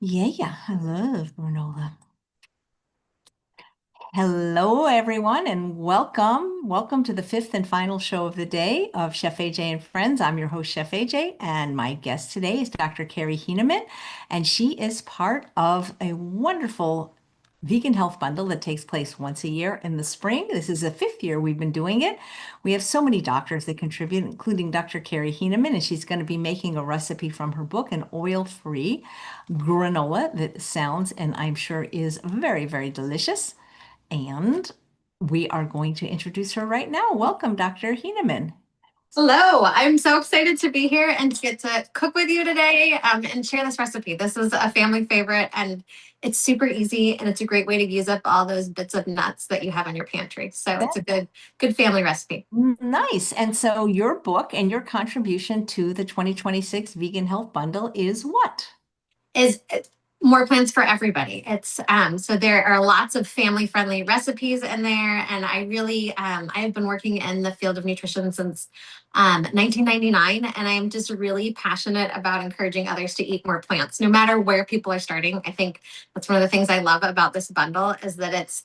Yeah, I love granola. Hello, everyone, and welcome. Welcome to the fifth and final show of the day of Chef AJ and Friends. I'm your host, Chef AJ, and my guest today is Dr. Karrie Heneman, and she is part of a wonderful vegan health bundle that takes place once a year in the spring. This is the fifth year we've been doing it. We have so many doctors that contribute, including Dr. Karrie Heneman, and she's going to be making a recipe from her book, an oil-free granola that sounds and I'm sure is very, very delicious. And we are going to introduce her right now. Welcome, Dr. Heneman. Hello, I'm so excited to be here and to get to cook with you today and share this recipe. This is a family favorite and it's super easy and it's a great way to use up all those bits of nuts that you have in your pantry. So it's a good family recipe. Nice. And so your book and your contribution to the 2026 Vegan Health Bundle is what? Is more plants for everybody. It's so there are lots of family friendly recipes in there, and I have been working in the field of nutrition since 1999, and I am just really passionate about encouraging others to eat more plants, no matter where people are starting. I think that's one of the things I love about this bundle is that it's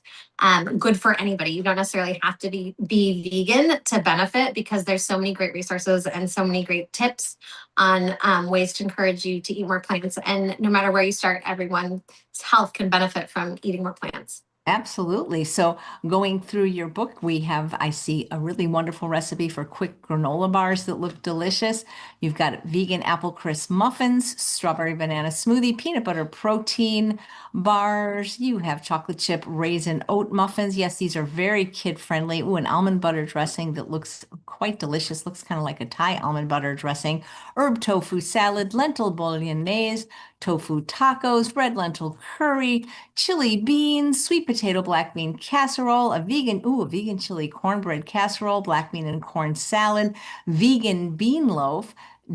good for anybody. You don't necessarily have to be vegan to benefit because there's so many great resources and so many great tips on ways to encourage you to eat more plants. And no matter where you start, everyone's health can benefit from eating more plants. Absolutely. So, going through your book, I see a really wonderful recipe for quick granola bars that look delicious. You've got vegan apple crisp muffins, strawberry banana smoothie, peanut butter protein bars. You have chocolate chip raisin oat muffins. Yes, these are very kid friendly. Ooh, an almond butter dressing that looks quite delicious. Looks kind of like a Thai almond butter dressing. Herb tofu salad, lentil bolognese, tofu tacos, red lentil curry, chili beans, sweet potato black bean casserole, a vegan chili cornbread casserole, black bean and corn salad, vegan bean loaf,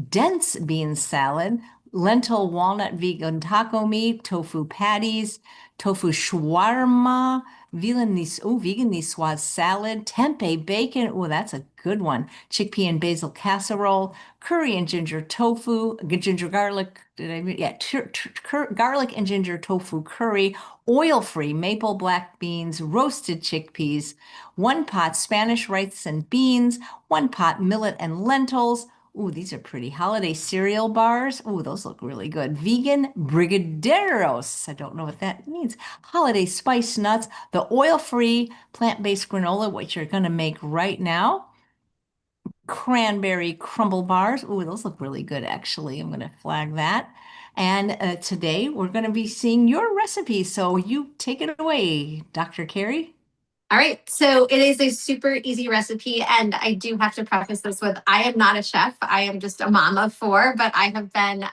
dense bean salad, lentil walnut vegan taco meat, tofu patties, tofu shawarma, vegan niçoise salad, tempeh bacon. Oh, that's a good one. Chickpea and basil casserole, curry and ginger tofu, ginger garlic. Did I? Yeah, garlic and ginger tofu curry, oil-free maple black beans, roasted chickpeas, one pot Spanish rice and beans, one pot millet and lentils. Ooh, these are pretty. Holiday cereal bars. Ooh, those look really good. Vegan brigadeiros. I don't know what that means. Holiday spice nuts. The oil-free plant-based granola, which you're going to make right now. Cranberry crumble bars. Ooh, those look really good, actually. I'm going to flag that. And today we're going to be seeing your recipe. So you take it away, Dr. Karrie. All right, so it is a super easy recipe, and I do have to preface this with I am not a chef. I am just a mom of four, but I have been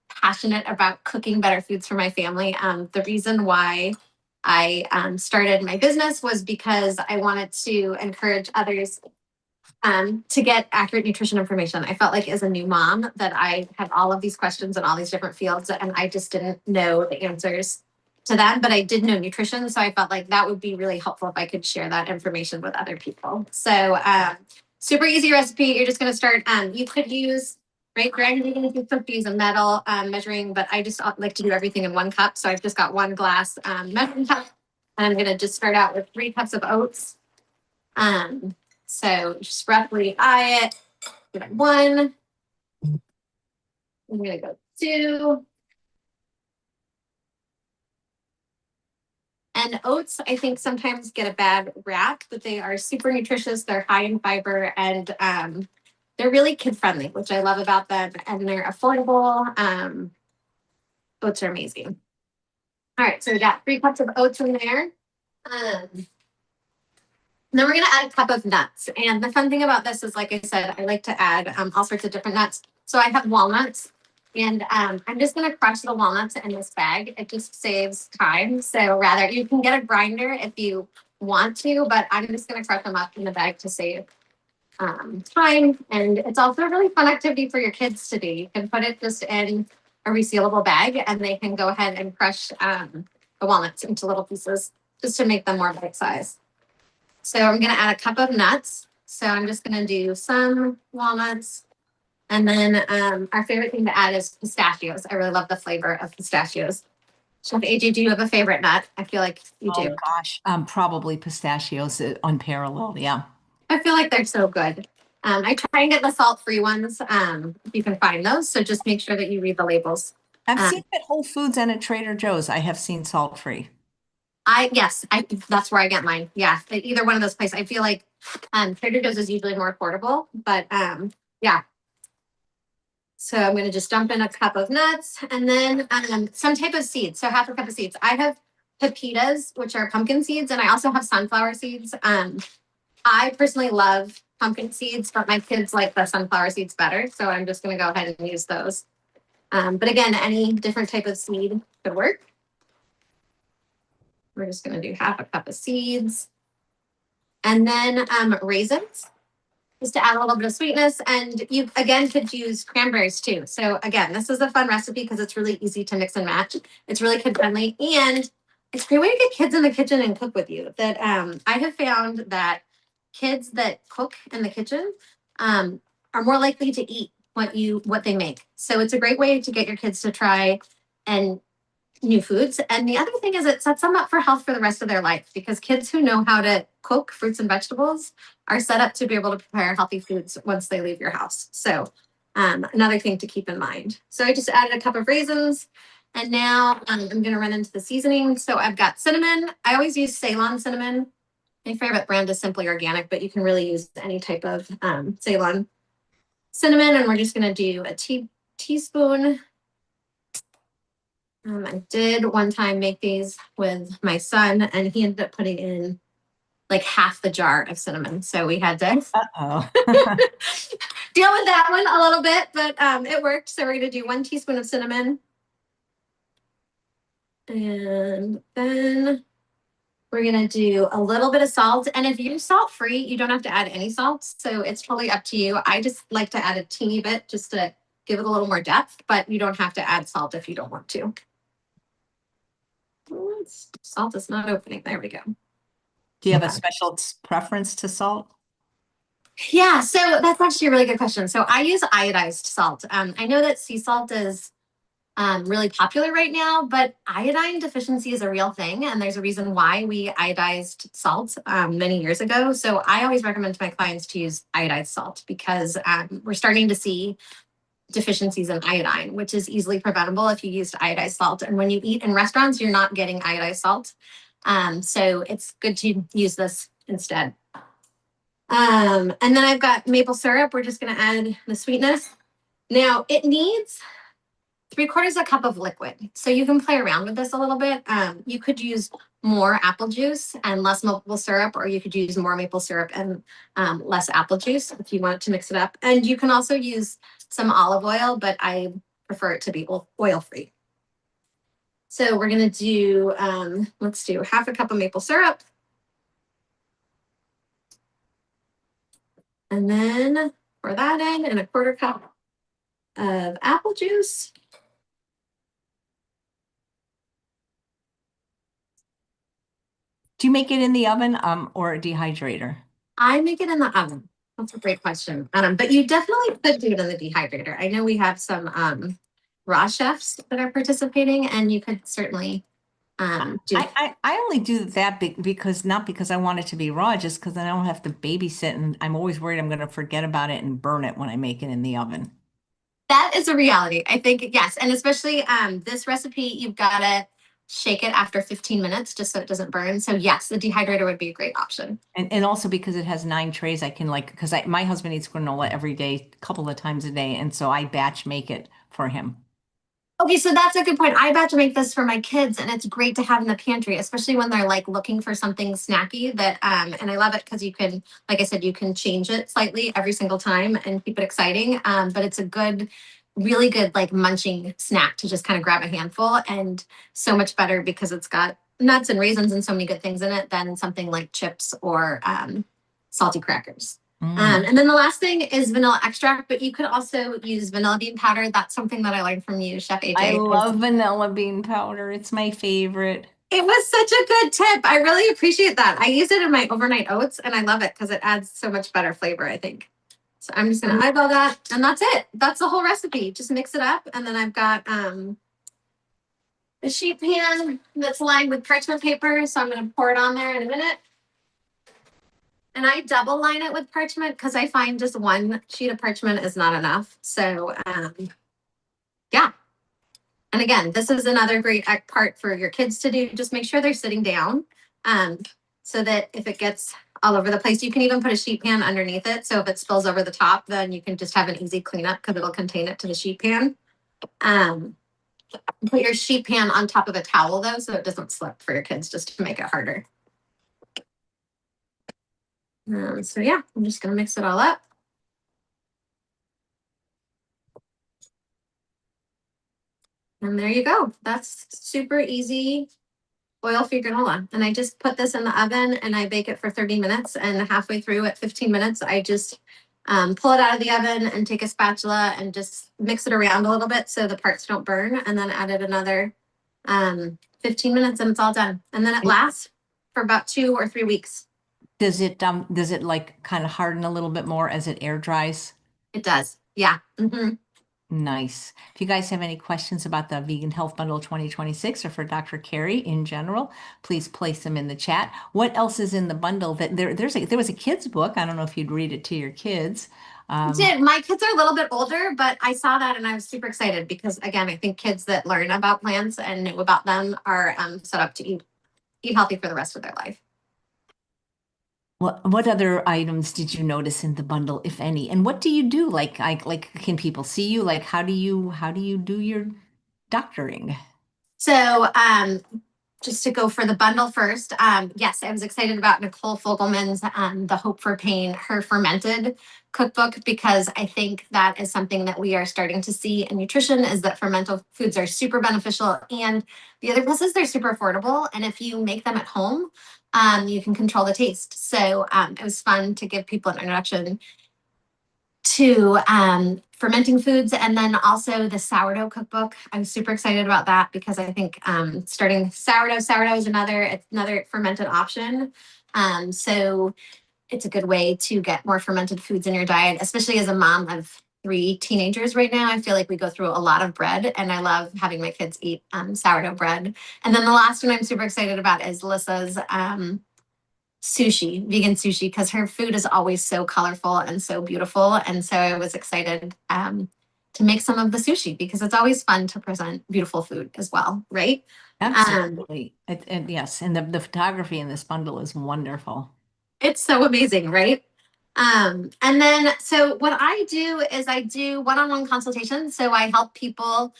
passionate about cooking better foods for my family. The reason why I started my business was because I wanted to encourage others to get accurate nutrition information. I felt like as a new mom that I had all of these questions in all these different fields, and I just didn't know the answers to that, but I did know nutrition. So I felt like that would be really helpful if I could share that information with other people. So super easy recipe. You're just going to start. You could use right granulated. You could use a metal measuring, but I just like to do everything in 1 cup. So I've just got 1 glass measuring cup. And I'm going to just start out with 3 cups of oats. So just roughly eye it. Give it 1. I'm going to go 2. And oats, I think, sometimes get a bad rap, but they are super nutritious. They're high in fiber and they're really kid friendly, which I love about them. And they're affordable. Oats are amazing. All right, so we got 3 cups of oats in there. Then we're going to add a cup of nuts. And the fun thing about this is, like I said, I like to add all sorts of different nuts. So I have walnuts. And I'm just going to crush the walnuts in this bag. It just saves time. So rather, you can get a grinder if you want to, but I'm just going to crush them up in the bag to save time. And it's also a really fun activity for your kids to do. You can put it just in a resealable bag and they can go ahead and crush the walnuts into little pieces just to make them more bite size. So I'm going to add a cup of nuts. So I'm just going to do some walnuts. And then our favorite thing to add is pistachios. I really love the flavor of pistachios. Chef AJ, do you have a favorite nut? I feel like you Oh do. gosh, probably pistachios, unparalleled. Yeah. I feel like they're so good. I try and get the salt-free ones if you can find those. So just make sure that you read the labels. I've Um, seen it at Whole Foods and at Trader Joe's. I have seen salt free. I that's where I get mine. Yeah, either one of those places. I feel like Trader Joe's is usually more affordable, but yeah. So I'm going to just dump in a cup of nuts and then some type of seeds. So half a cup of seeds. I have pepitas, which are pumpkin seeds, and I also have sunflower seeds. I personally love pumpkin seeds, but my kids like the sunflower seeds better. So I'm just going to go ahead and use those. But again, any different type of seed could work. We're just going to do half a cup of seeds. And then raisins, just to add a little bit of sweetness. And you, again, could use cranberries too. So again, this is a fun recipe because it's really easy to mix and match. It's really kid friendly. And it's a great way to get kids in the kitchen and cook with you. That I have found that kids that cook in the kitchen are more likely to eat what they make. So it's a great way to get your kids to try and new foods. And the other thing is it sets them up for health for the rest of their life because kids who know how to cook fruits and vegetables are set up to be able to prepare healthy foods once they leave your house. So another thing to keep in mind. So I just added a cup of raisins and now I'm going to run into the seasoning. So I've got cinnamon. I always use Ceylon cinnamon. My favorite brand is Simply Organic, but you can really use any type of Ceylon cinnamon. And we're just going to do a teaspoon. I did one time make these with my son, and he ended up putting in like half the jar of cinnamon. So we had to Uh-oh. deal with that one a little bit, but it worked. So we're going to do 1 teaspoon of cinnamon. And then we're going to do a little bit of salt. And if you're salt free, you don't have to add any salt. So it's totally up to you. I just like to add a teeny bit just to give it a little more depth, but you don't have to add salt if you don't want to. Salt is not opening. There we go. Do you have a special preference to salt? Yeah, so that's actually a really good question. So I use iodized salt. I know that sea salt is really popular right now, but iodine deficiency is a real thing. And there's a reason why we iodized salt many years ago. So I always recommend to my clients to use iodized salt because we're starting to see deficiencies in iodine, which is easily preventable if you used iodized salt. And when you eat in restaurants, you're not getting iodized salt. So it's good to use this instead. And then I've got maple syrup. We're just going to add the sweetness. Now it needs 3/4 a cup of liquid. So you can play around with this a little bit. You could use more apple juice and less maple syrup, or you could use more maple syrup and less apple juice if you want to mix it up. And you can also use some olive oil, but I prefer it to be oil free. So we're going to do, let's do half a cup of maple syrup. And then pour that in and 1/4 cup of apple juice. Do you make it in the oven or a dehydrator? I make it in the oven. That's a great question. But you definitely could do it in the dehydrator. I know we have some raw chefs that are participating, and you could certainly do. I only do that because not because I want it to be raw, just because I don't have to babysit and I'm always worried I'm going to forget about it and burn it when I make it in the oven. That is a reality. I think, yes. And especially this recipe, you've got to shake it after 15 minutes just so it doesn't burn. So yes, the dehydrator would be a great option. And also because it has 9 trays, I can because my husband eats granola every day, a couple of times a day, and so I batch make it for him. Okay, so that's a good point. I about to make this for my kids, and it's great to have in the pantry, especially when they're like looking for something snacky that and I love it because you can, like I said, you can change it slightly every single time and keep it exciting. But it's a good, really good like munching snack to just kind of grab a handful, and so much better because it's got nuts and raisins and so many good things in it than something like chips or salty crackers. And then the last thing is vanilla extract, but you could also use vanilla bean powder. That's something that I learned from you, Chef AJ. I love vanilla bean powder. It's my favorite. It was such a good tip. I really appreciate that. I use it in my overnight oats and I love it because it adds so much better flavor, I think. So I'm just gonna eyeball that, and that's it. That's the whole recipe. Just mix it up, and then I've got a sheet pan that's lined with parchment paper. So I'm gonna pour it on there in a minute. And I double line it with parchment because I find just one sheet of parchment is not enough. So yeah. And again, this is another great part for your kids to do. Just make sure they're sitting down so that if it gets all over the place, you can even put a sheet pan underneath it. So if it spills over the top, then you can just have an easy cleanup because it'll contain it to the sheet pan. Put your sheet pan on top of a towel though, so it doesn't slip for your kids, just to make it harder. So yeah, I'm just gonna mix it all up. And there you go. That's super easy oil-free granola. And I just put this in the oven and I bake it for 30 minutes. And halfway through at 15 minutes, I just pull it out of the oven and take a spatula and just mix it around a little bit so the parts don't burn. And then add it another 15 minutes and it's all done. And then it lasts for about 2 or 3 weeks. Does it like kind of harden a little bit more as it air dries? It does. Yeah. Mm-hmm. Nice. If you guys have any questions about the Vegan Health Bundle 2026 or for Dr. Karrie in general, please place them in the chat. What else is in the bundle? That there was a kids book. I don't know if you'd read it to your kids. I did. My kids are a little bit older, but I saw that and I was super excited because again, I think kids that learn about plants and know about them are set up to eat healthy for the rest of their life. What other items did you notice in the bundle, if any? And what do you do? Like can people see you? Like how do you do your doctoring? So just to go for the bundle first, yes, I was excited about Nicole Fogelman's The Hope for Pain, her fermented cookbook, because I think that is something that we are starting to see in nutrition is that fermented foods are super beneficial. And the other plus is they're super affordable. And if you make them at home, you can control the taste. So it was fun to give people an introduction to fermenting foods, and then also the sourdough cookbook. I'm super excited about that because I think starting sourdough is another fermented option. So it's a good way to get more fermented foods in your diet, especially as a mom of 3 teenagers right now. I feel like we go through a lot of bread, and I love having my kids eat sourdough bread. And then the last one I'm super excited about is Lissa's vegan sushi, because her food is always so colorful and so beautiful. And so I was excited to make some of the sushi because it's always fun to present beautiful food as well, right? Absolutely. And yes, and the photography in this bundle is wonderful. It's so amazing, right? And then, so what I do is I do one-on-one consultations. So I help people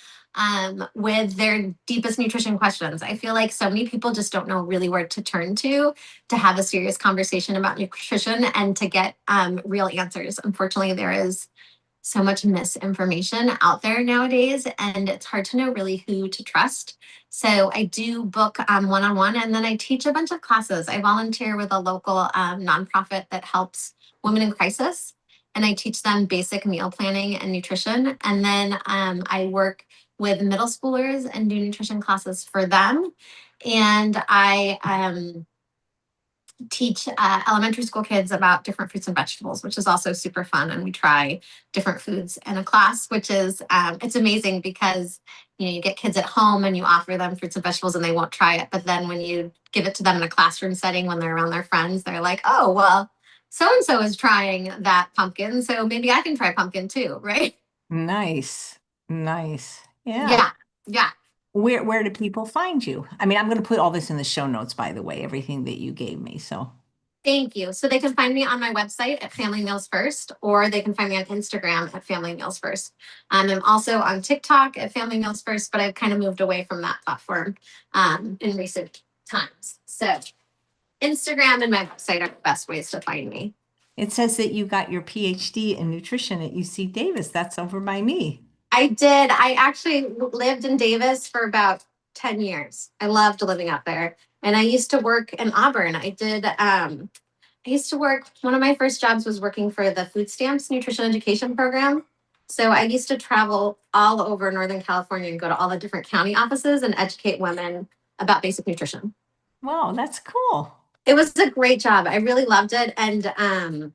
with their deepest nutrition questions. I feel like so many people just don't know really where to turn to have a serious conversation about nutrition and to get real answers. Unfortunately, there is so much misinformation out there nowadays, and it's hard to know really who to trust. So I do book one-on-one, and then I teach a bunch of classes. I volunteer with a local nonprofit that helps women in crisis, and I teach them basic meal planning and nutrition. And then I work with middle schoolers and do nutrition classes for them. And I teach elementary school kids about different fruits and vegetables, which is also super fun. And we try different foods in a class, which is it's amazing because you get kids at home and you offer them fruits and vegetables and they won't try it. But then when you give it to them in a classroom setting when they're around their friends, they're like, oh, well, so and so is trying that pumpkin, so maybe I can try pumpkin too, right? Nice. Nice. Yeah. Yeah. Yeah. Where do people find you? I mean, I'm going to put all this in the show notes, by the way, everything that you gave me. So Thank you. So they can find me on my website at Family Meals First, or they can find me on Instagram at Family Meals First. I'm also on TikTok at Family Meals First, but I've kind of moved away from that platform in recent times. So Instagram and my website are the best ways to find me. it says that you got your PhD in nutrition at UC Davis. That's over by me. I did. I actually lived in Davis for about 10 years. I loved living out there. And I used to work in Auburn. I used to work, one of my first jobs was working for the food stamps nutrition education program. So I used to travel all over Northern California and go to all the different county offices and educate women about basic nutrition. Wow, that's cool. It was a great job. I really loved it. And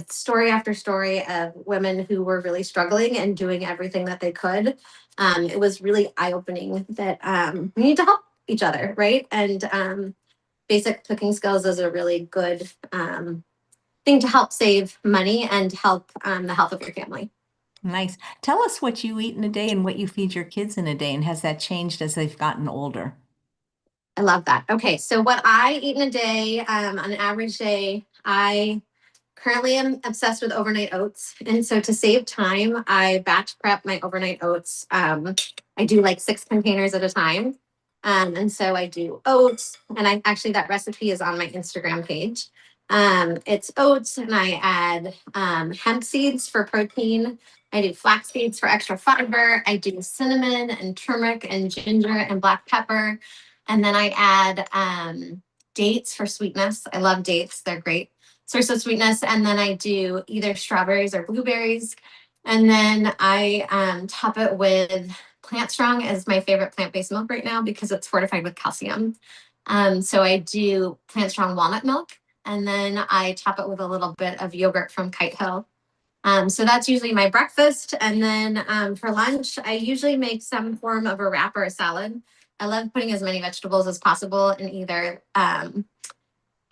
story after story of women who were really struggling and doing everything that they could. It was really eye-opening that we need to help each other, right? And basic cooking skills is a really good thing to help save money and help the health of your family. Nice. Tell us what you eat in a day and what you feed your kids in a day, and has that changed as they've gotten older? I love that. Okay, so what I eat in a day, on an average day, I currently am obsessed with overnight oats. And so to save time, I batch prep my overnight oats. I do like 6 containers at a time. And so I do oats, and I actually, that recipe is on my Instagram page. It's oats, and I add hemp seeds for protein. I do flax seeds for extra fiber. I do cinnamon and turmeric and ginger and black pepper. And then I add dates for sweetness. I love dates, they're great source of sweetness. And then I do either strawberries or blueberries. And then I top it with Plant Strong is my favorite plant-based milk right now because it's fortified with calcium. So I do Plant Strong walnut milk, and then I top it with a little bit of yogurt from Kite Hill. So that's usually my breakfast. And then for lunch, I usually make some form of a wrap or a salad. I love putting as many vegetables as possible in either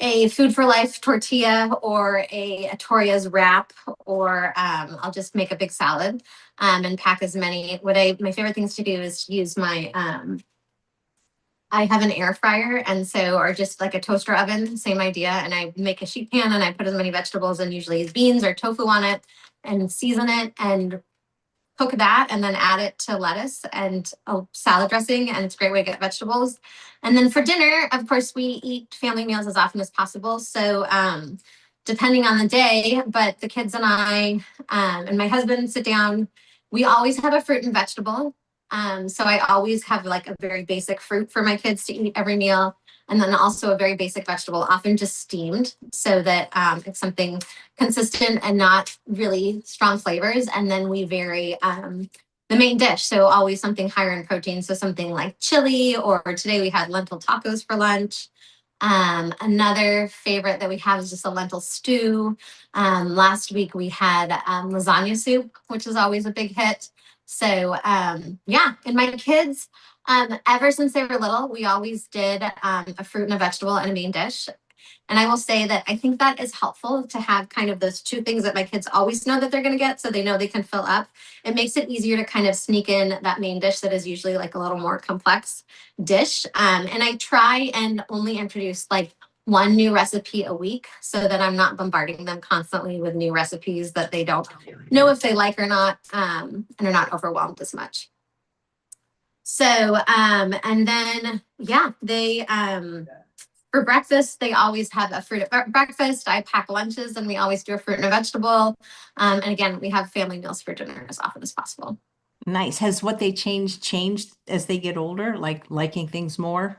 a Food for Life tortilla or a Toria's wrap, or I'll just make a big salad and pack as many. My favorite things to do is use my I have an air fryer, and so, or just like a toaster oven, same idea. And I make a sheet pan and I put as many vegetables and usually beans or tofu on it and season it and cook that, and then add it to lettuce and a salad dressing. And it's a great way to get vegetables. And then for dinner, of course, we eat family meals as often as possible. So depending on the day, but the kids and I and my husband sit down, we always have a fruit and vegetable. So I always have like a very basic fruit for my kids to eat every meal. And then also a very basic vegetable, often just steamed, so that it's something consistent and not really strong flavors. And then we vary the main dish. So always something higher in protein. So something like chili, or today we had lentil tacos for lunch. Another favorite that we have is just a lentil stew. Last week we had lasagna soup, which is always a big hit. So yeah, and my kids, ever since they were little, we always did a fruit and a vegetable and a main dish. And I will say that I think that is helpful to have kind of those two things that my kids always know that they're going to get, so they know they can fill up. It makes it easier to kind of sneak in that main dish that is usually like a little more complex dish. And I try and only introduce like one new recipe a week so that I'm not bombarding them constantly with new recipes that they don't know if they like or not, and are not overwhelmed as much. So, and then, yeah, for breakfast, they always have a fruit at breakfast. I pack lunches, and we always do a fruit and a vegetable. And again, we have family meals for dinner as often as possible. Nice. Has what they changed as they get older, like liking things more?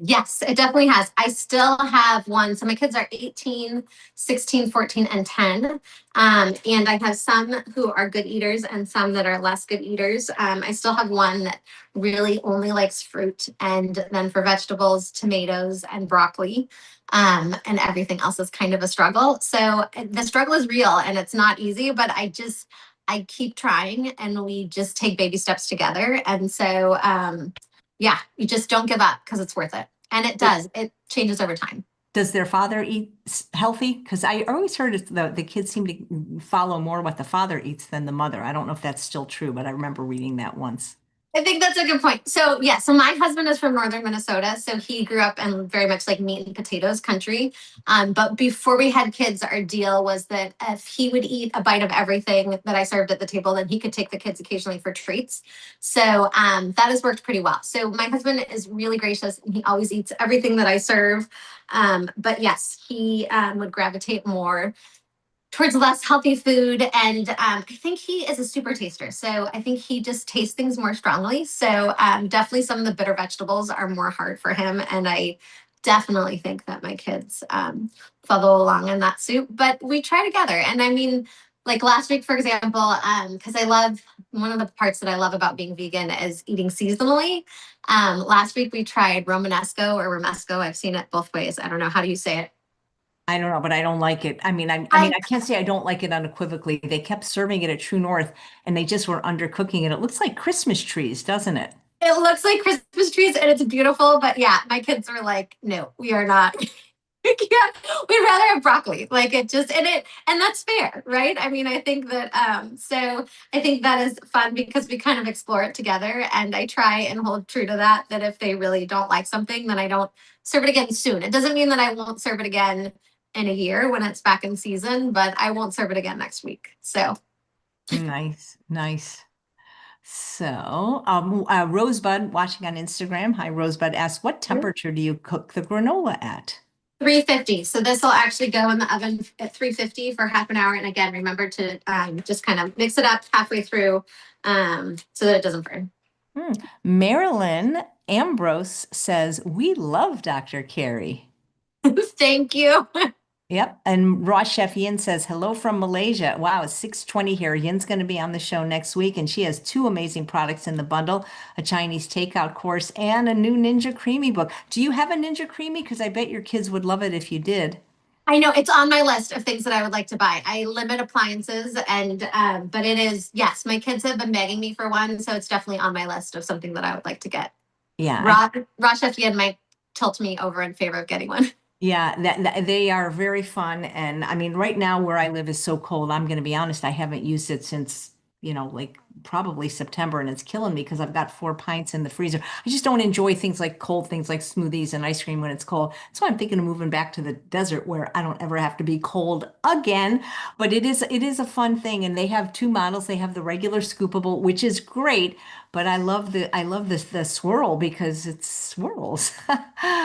Yes, it definitely has. I still have one. So my kids are 18, 16, 14, and 10. And I have some who are good eaters and some that are less good eaters. I still have one that really only likes fruit. And then for vegetables, tomatoes and broccoli. And everything else is kind of a struggle. So the struggle is real and it's not easy, but I keep trying, and we just take baby steps together. And so, yeah, you just don't give up because it's worth it. And it does. It changes over time. Does their father eat healthy? Because I always heard the kids seem to follow more what the father eats than the mother. I don't know if that's still true, but I remember reading that once. I think that's a good point. So yeah, so my husband is from northern Minnesota, so he grew up in very much like meat and potatoes country. But before we had kids, our deal was that if he would eat a bite of everything that I served at the table, then he could take the kids occasionally for treats. So that has worked pretty well. So my husband is really gracious, and he always eats everything that I serve. But yes, he would gravitate more towards less healthy food. And I think he is a super taster. So I think he just tastes things more strongly. So definitely some of the bitter vegetables are more hard for him. And I definitely think that my kids follow along in that soup, but we try together. And I mean, like last week, for example, because I love, one of the parts that I love about being vegan is eating seasonally. Last week we tried Romanesco or Romesco. I've seen it both ways. I don't know. How do you say it? I don't know, but I don't like it. I I can't say I don't like it unequivocally. They kept serving it at True North and they just were undercooking it. It looks like Christmas trees, doesn't it? It looks like Christmas trees and it's beautiful, but yeah, my kids were like, no, we are not. Yeah, we'd rather have broccoli. Like it just and that's fair, right? I mean, I think that so I think that is fun because we kind of explore it together and I try and hold true to that if they really don't like something, then I don't serve it again soon. It doesn't mean that I won't serve it again in a year when it's back in season, but I won't serve it again next week. So Nice, nice. So, Rosebud watching on Instagram. Hi, Rosebud asks, what temperature do you cook the granola at? 350. So this will actually go in the oven at 350 for half an hour. And again, remember to just kind of mix it up halfway through so that it doesn't burn. Marilyn Ambrose says, we love Dr. Karrie. Thank you. Yep. And Raw Chef Yin says, hello from Malaysia. Wow, it's 6:20 here. Yin's going to be on the show next week, and she has two amazing products in the bundle, a Chinese takeout course and a new Ninja Creamy book. Do you have a Ninja Creamy? Because I bet your kids would love it if you did. I know it's on my list of things that I would like to buy. I limit appliances and but it is, yes, my kids have been begging me for one. So it's definitely on my list of something that I would like to get. Yeah, Raw Chef Yen might tilt me over in favor of getting one. yeah, they are very fun. And I mean, right now where I live is so cold. I'm going to be honest, I haven't used it since, like probably September, and it's killing me because I've got 4 pints in the freezer. I just don't enjoy things like cold things like smoothies and ice cream when it's cold. So I'm thinking of moving back to the desert where I don't ever have to be cold again. But it is a fun thing. And they have two models. They have the regular scoopable, which is great, but I love the swirl because it swirls.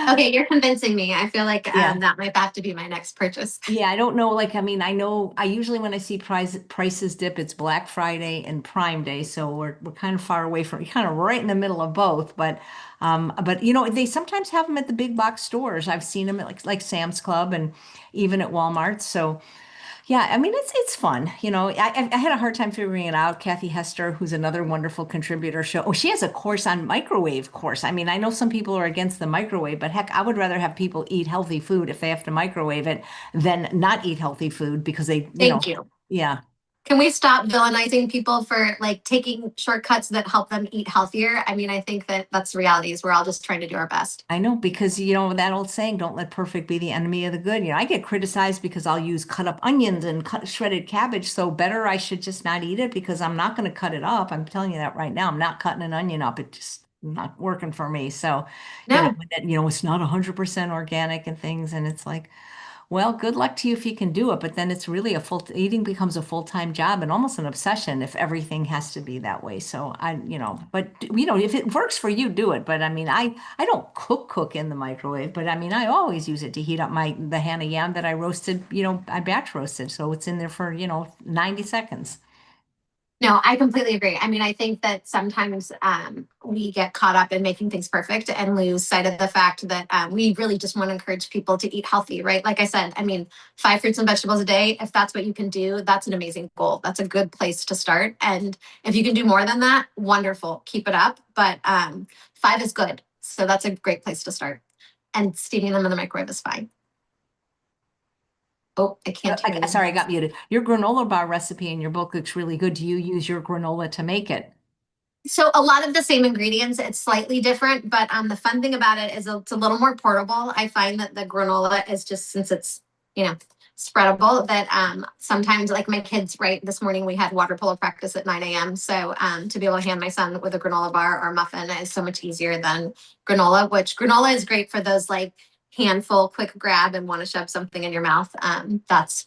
Okay, you're convincing me. I feel like Yeah. that might have to be my next purchase. Yeah, I don't know. I know I usually when I see prices dip, it's Black Friday and Prime Day, so we're kind of far away from, kind of right in the middle of both. But they sometimes have them at the big box stores. I've seen them at like Sam's Club and even at Walmart. So yeah, I mean it's fun. I had a hard time figuring it out. Kathy Hester, who's another wonderful contributor, she has a course on microwave course. I mean, I know some people are against the microwave, but heck, I would rather have people eat healthy food if they have to microwave it than not eat healthy food because Thank you. yeah. Can we stop villainizing people for like taking shortcuts that help them eat healthier? I mean, I think that that's the reality is we're all just trying to do our best. I know because that old saying, don't let perfect be the enemy of the good. I get criticized because I'll use cut up onions and cut shredded cabbage. So better I should just not eat it because I'm not going to cut it up. I'm telling you that right now. I'm not cutting an onion up. It just not working for me. So, No, it's not 100% organic and things. And it's like, well, good luck to you if you can do it, but then it's really eating becomes a full-time job and almost an obsession if everything has to be that way. So but if it works for you, do it. But I mean, I don't cook in the microwave, but I mean, I always use it to heat up the Hana yam that I roasted, I batch roasted. So it's in there for, 90 seconds. no, I completely agree. I mean, I think that sometimes we get caught up in making things perfect and lose sight of the fact that we really just want to encourage people to eat healthy, right? Like I said, I mean, 5 fruits and vegetables a day, if that's what you can do, that's an amazing goal. That's a good place to start. And if you can do more than that, wonderful, keep it up. But 5 is good. So that's a great place to start. And steaming them in the microwave is fine. Oh, I can't hear you. Sorry, I got muted. Your granola bar recipe in your book looks really good. Do you use your granola to make it? So a lot of the same ingredients, it's slightly different, but the fun thing about it is it's a little more portable. I find that the granola is just since it's spreadable that sometimes like my kids right this morning we had water polo practice at 9 a.m. So to be able to hand my son with a granola bar or muffin is so much easier than granola, which granola is great for those like handful quick grab and want to shove something in your mouth. That's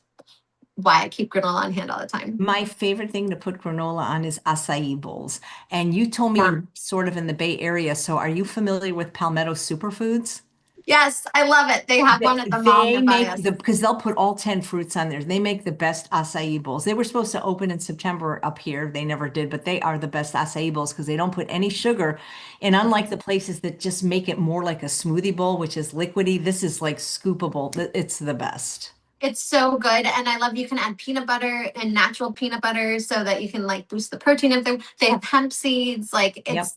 why I keep granola on hand all the time. My favorite thing to put granola on is acai bowls. And you told me Yeah. you're sort of in the Bay Area. So are you familiar with Palmetto Superfoods? Yes, I love it. They have one They, at the mall they nearby make us. because they'll put all 10 fruits on there. They make the best acai bowls. They were supposed to open in September up here. They never did, but they are the best acai bowls because they don't put any sugar. And unlike the places that just make it more like a smoothie bowl, which is liquidy, this is like scoopable. It's the best. It's so good. And I love you can add peanut butter and natural peanut butter so that you can like boost the protein of them. They have hemp seeds, like Yep.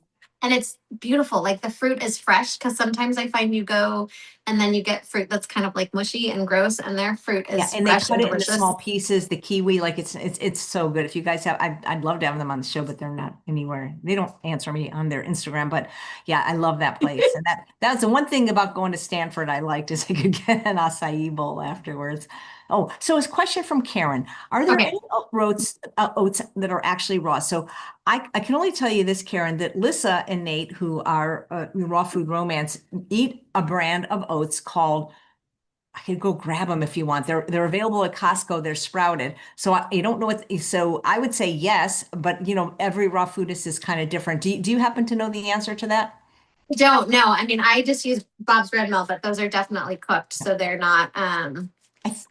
it's beautiful. Like the fruit is fresh because sometimes I find you go and then you get fruit that's kind of like mushy and gross, and their fruit Yeah, is and they fresh cut and it into delicious. small pieces, the kiwi, like it's so good. If you guys have, I'd love to have them on the show, but they're not anywhere. They don't answer me on their Instagram, but yeah, I love that place. And that's the one thing about going to Stanford I liked is I could get an acai bowl afterwards. Oh, so a question from Karen. Are there Okay. any oats that are actually raw? So I can only tell you this, Karen, that Lissa and Nate, who are Raw Food Romance, eat a brand of oats called I could go grab them if you want. They're available at Costco. They're sprouted. So you don't know what. So I would say yes, but every raw foodist is kind of different. Do you happen to know the answer to that? I don't know. I mean, I just use Bob's Red Mill, but those are definitely cooked, so they're not. Yeah,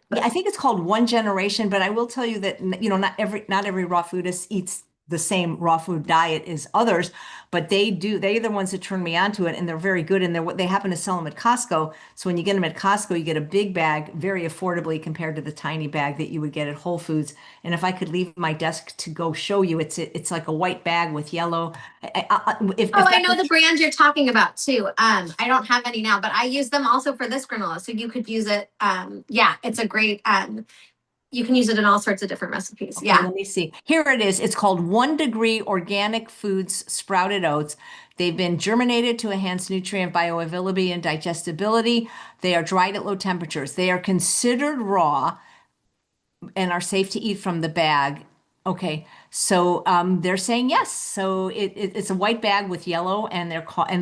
But I think it's called One Generation, but I will tell you that not every raw foodist eats the same raw food diet as others, but they do. They're the ones that turn me onto it, and they're very good. And they happen to sell them at Costco. So when you get them at Costco, you get a big bag very affordably compared to the tiny bag that you would get at Whole Foods. And if I could leave my desk to go show you, it's like a white bag with yellow. oh, If I that's know what the brand you're talking about too. I don't have any now, but I use them also for this granola, so you could use it. Yeah, it's a great. You can use it in all sorts of different recipes. Okay, Yeah. let me see. Here it is. It's called 1 Degree Organic Foods Sprouted Oats. They've been germinated to enhance nutrient bioavailability and digestibility. They are dried at low temperatures. They are considered raw and are safe to eat from the bag. Okay, so they're saying yes. So it's a white bag with yellow, and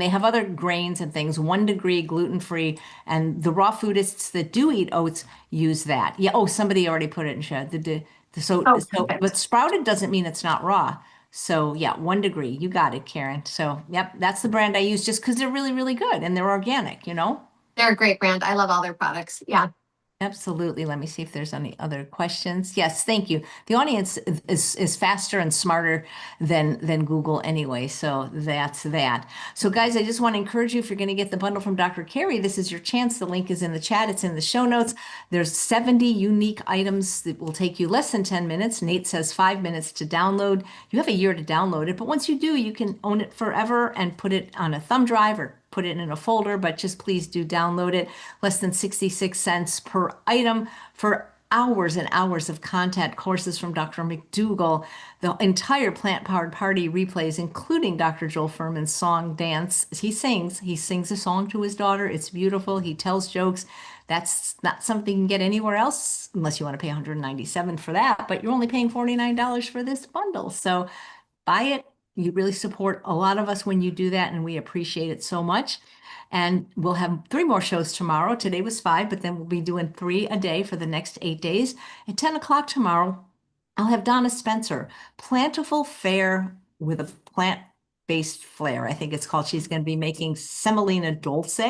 they have other grains and things. 1 degree gluten free, and the raw foodists that do eat oats use that. Yeah. Oh, somebody already put it in chat. Oh, But perfect. sprouted doesn't mean it's not raw. So yeah, 1 degree. You got it, Karen. So yep, that's the brand I use just because they're really, really good and they're organic. They're a great brand. I love all their products. Yeah. Absolutely. Let me see if there's any other questions. Yes, thank you. The audience is faster and smarter than Google anyway, so that's that. So guys, I just want to encourage you if you're going to get the bundle from Dr. Karrie, this is your chance. The link is in the chat. It's in the show notes. There's 70 unique items that will take you less than 10 minutes. Nate says 5 minutes to download. You have a year to download it, but once you do, you can own it forever and put it on a thumb drive or put it in a folder, but just please do download it. Less than 66 cents per item for hours and hours of content, courses from Dr. McDougall, the entire Plant Powered Party replays, including Dr. Joel Furman's song dance. He sings a song to his daughter. It's beautiful. He tells jokes. That's not something you can get anywhere else unless you want to pay 197 for that, but you're only paying $49 for this bundle. So buy it. You really support a lot of us when you do that, and we appreciate it so much. And we'll have 3 more shows tomorrow. Today was 5, but then we'll be doing 3 a day for the next 8 days. At 10 o'clock tomorrow, I'll have Donna Spencer, Plentiful Fare with a plant-based flair. I think it's called. She's going to be making semolina dulce.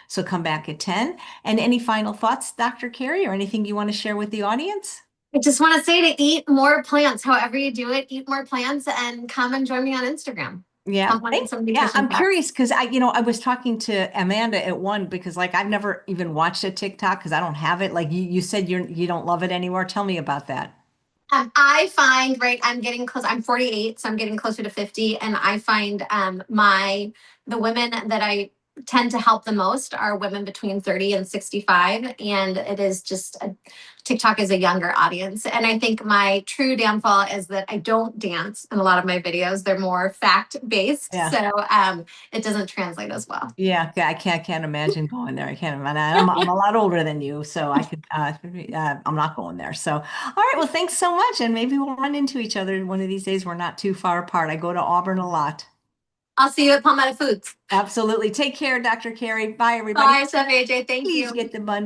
So come back at 10. And any final thoughts, Dr. Karrie, or anything you want to share with the audience? I just want to say to eat more plants. However you do it, eat more plants and come and join me on Instagram. Yeah. Come learn some Yeah, nutrition I'm facts. curious because I was talking to Amanda at one because like I've never even watched a TikTok because I don't have it. Like you said you don't love it anymore. Tell me about that. I find, right, I'm getting close. I'm 48, so I'm getting closer to 50. And I find the women that I tend to help the most are women between 30 and 65. And it is just TikTok is a younger audience. And I think my true downfall is that I don't dance in a lot of my videos. They're more fact based. Yeah. So it doesn't translate as well. Yeah, I can't imagine going there. I can't imagine. I'm a lot older than you, so I could I'm not going there. So, all right, well, thanks so much, and maybe we'll run into each other one of these days. We're not too far apart. I go to Auburn a lot. I'll see you at Palmetto Foods. Absolutely. Take care, Dr. Karrie. Bye, everybody. Bye, Chef AJ. Thank Please you. get the bundle.